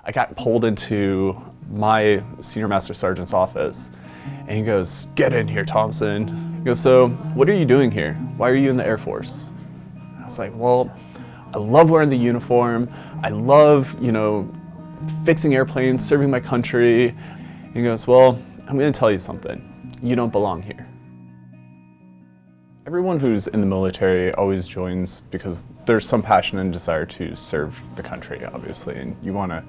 I got pulled into my senior master sergeant's office and he goes, "Get in here, Thompson." He goes, "So what are you doing here? Why are you in the Air Force?" I was like, "Well, I love wearing the uniform. I love, fixing airplanes, serving my country." And he goes, "Well, I'm going to tell you something. You don't belong here." Everyone who's in the military always joins because there's some passion and desire to serve the country, obviously, and you want to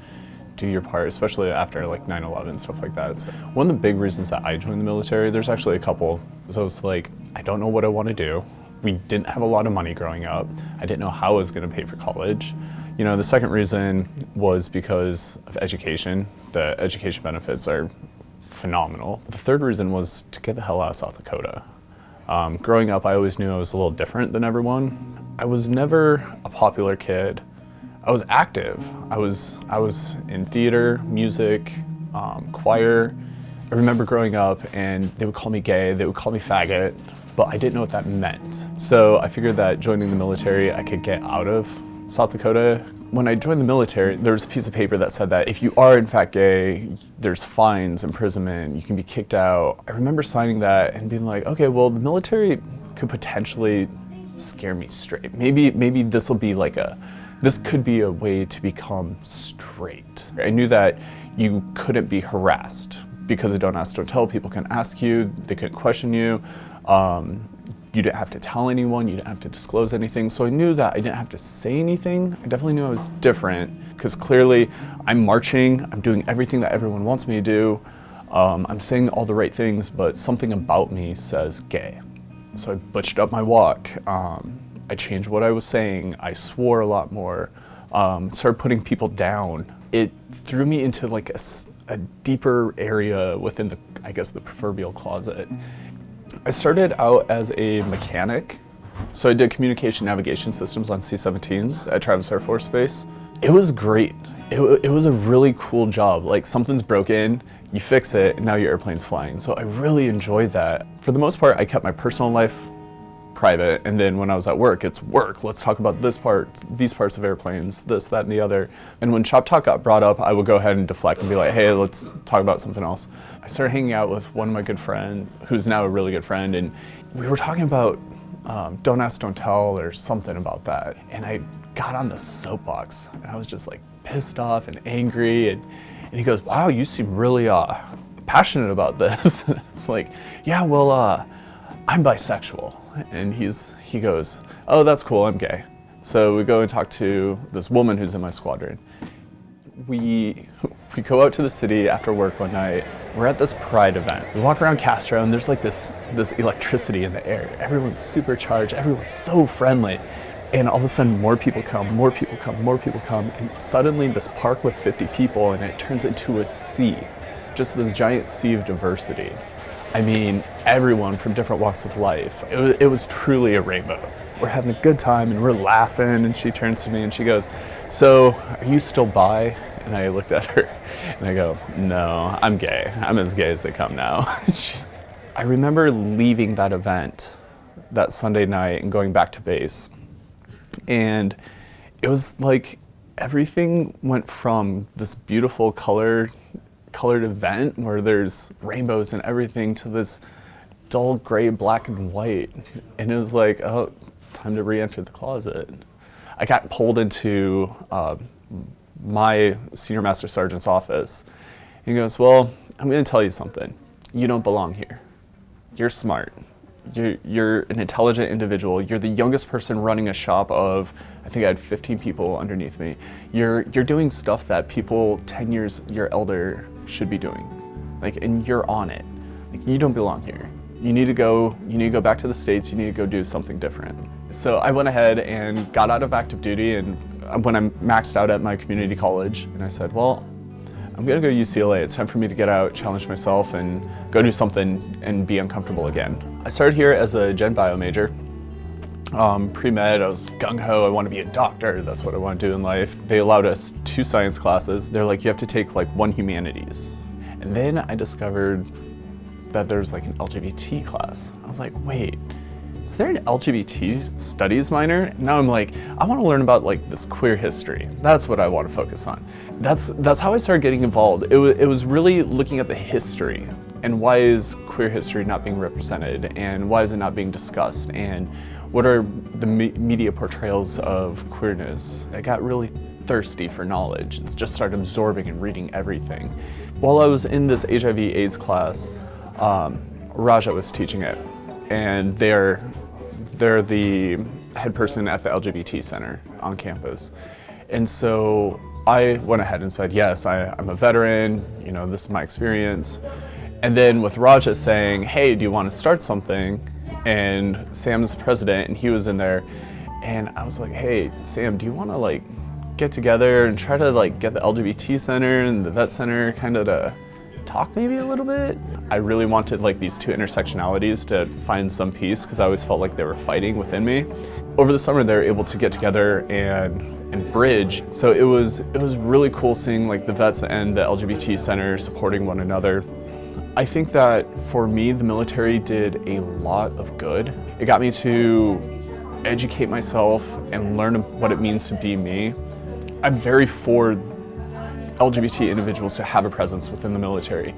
do your part, especially after like 9/11, stuff like that. So one of the big reasons that I joined the military, there's actually a couple. So it's like, I don't know what I want to do. We didn't have a lot of money growing up. I didn't know how I was going to pay for college. The second reason was because of education. The education benefits are phenomenal. The third reason was to get the hell out of South Dakota. Growing up, I always knew I was a little different than everyone. I was never a popular kid. I was active. I was in theater, music, choir. I remember growing up and they would call me gay, they would call me faggot, but I didn't know what that meant. So I figured that joining the military, I could get out of South Dakota. When I joined the military, there was a piece of paper that said that if you are in fact gay, there's fines, imprisonment, you can be kicked out. I remember signing that and being like, okay, well, the military could potentially scare me straight. Maybe this will be this could be a way to become straight. I knew that you couldn't be harassed because of Don't Ask, Don't Tell. People can ask you, they couldn't question you. You didn't have to tell anyone, you didn't have to disclose anything. So I knew that I didn't have to say anything. I definitely knew I was different because clearly I'm marching, I'm doing everything that everyone wants me to do. I'm saying all the right things, but something about me says gay. So I butched up my walk. I changed what I was saying. I swore a lot more, started putting people down. It threw me into like a deeper area within the proverbial closet. I started out as a mechanic, so I did communication navigation systems on C-17s at Travis Air Force Base. It was great. It was a really cool job. Like, something's broken, you fix it, and now your airplane's flying. So I really enjoyed that. For the most part, I kept my personal life private, and then when I was at work, it's work. Let's talk about this part, these parts of airplanes, this, that, and the other. And when shop talk got brought up, I would go ahead and deflect and be like, hey, let's talk about something else. I started hanging out with one of my good friends, who's now a really good friend, and we were talking about Don't Ask, Don't Tell, or something about that. And I got on the soapbox, and I was just like pissed off and angry, and he goes, wow, you seem really passionate about this. It's like, yeah, well, I'm bisexual. And he goes, oh, that's cool, I'm gay. So we go and talk to this woman who's in my squadron. We go out to the city after work one night. We're at this pride event. We walk around Castro and there's like this electricity in the air. Everyone's supercharged, everyone's so friendly. And all of a sudden more people come, and suddenly this park with 50 people and it turns into a sea. Just this giant sea of diversity. I mean, everyone from different walks of life. It was truly a rainbow. We're having a good time and we're laughing, and she turns to me and she goes, so are you still bi? And I looked at her and I go, no, I'm gay. I'm as gay as they come now. I remember leaving that event that Sunday night and going back to base. And it was like everything went from this beautiful colored event where there's rainbows and everything to this dull gray, black and white. And it was like, oh, time to re-enter the closet. I got pulled into my senior master sergeant's office. He goes, well, I'm going to tell you something. You don't belong here. You're smart. You're an intelligent individual. You're the youngest person running a shop of, I think I had 15 people underneath me. You're doing stuff that people 10 years your elder should be doing. And you're on it. You don't belong here. You need to go back to the States. You need to go do something different. So I went ahead and got out of active duty, and when I maxed out at my community college, and I said, well, I'm gonna go to UCLA. It's time for me to get out, challenge myself, and go do something and be uncomfortable again. I started here as a Gen Bio major. Pre-med, I was gung-ho, I want to be a doctor, that's what I want to do in life. They allowed us 2 science classes. They're like, you have to take 1 humanities. And then I discovered that there's an LGBT class. I was like, wait, is there an LGBT studies minor? Now I'm like, I want to learn about like this queer history. That's what I want to focus on. That's how I started getting involved. It was really looking at the history and why is queer history not being represented and why is it not being discussed and what are the media portrayals of queerness. I got really thirsty for knowledge and just started absorbing and reading everything. While I was in this HIV/AIDS class, Raja was teaching it, and they're the head person at the LGBT center on campus. And so I went ahead and said, yes, I'm a veteran, you know, this is my experience. And then with Raja saying, hey, do you want to start something? And Sam's the president, and he was in there, and I was like, hey, Sam, do you want to like get together and try to like get the LGBT center and the vet center kind of to talk maybe a little bit? I really wanted like these two intersectionalities to find some peace because I always felt like they were fighting within me. Over the summer, they were able to get together and bridge. So it was really cool seeing like the vets and the LGBT center supporting one another. I think that for me, the military did a lot of good. It got me to educate myself and learn what it means to be me. I'm very for LGBT individuals to have a presence within the military.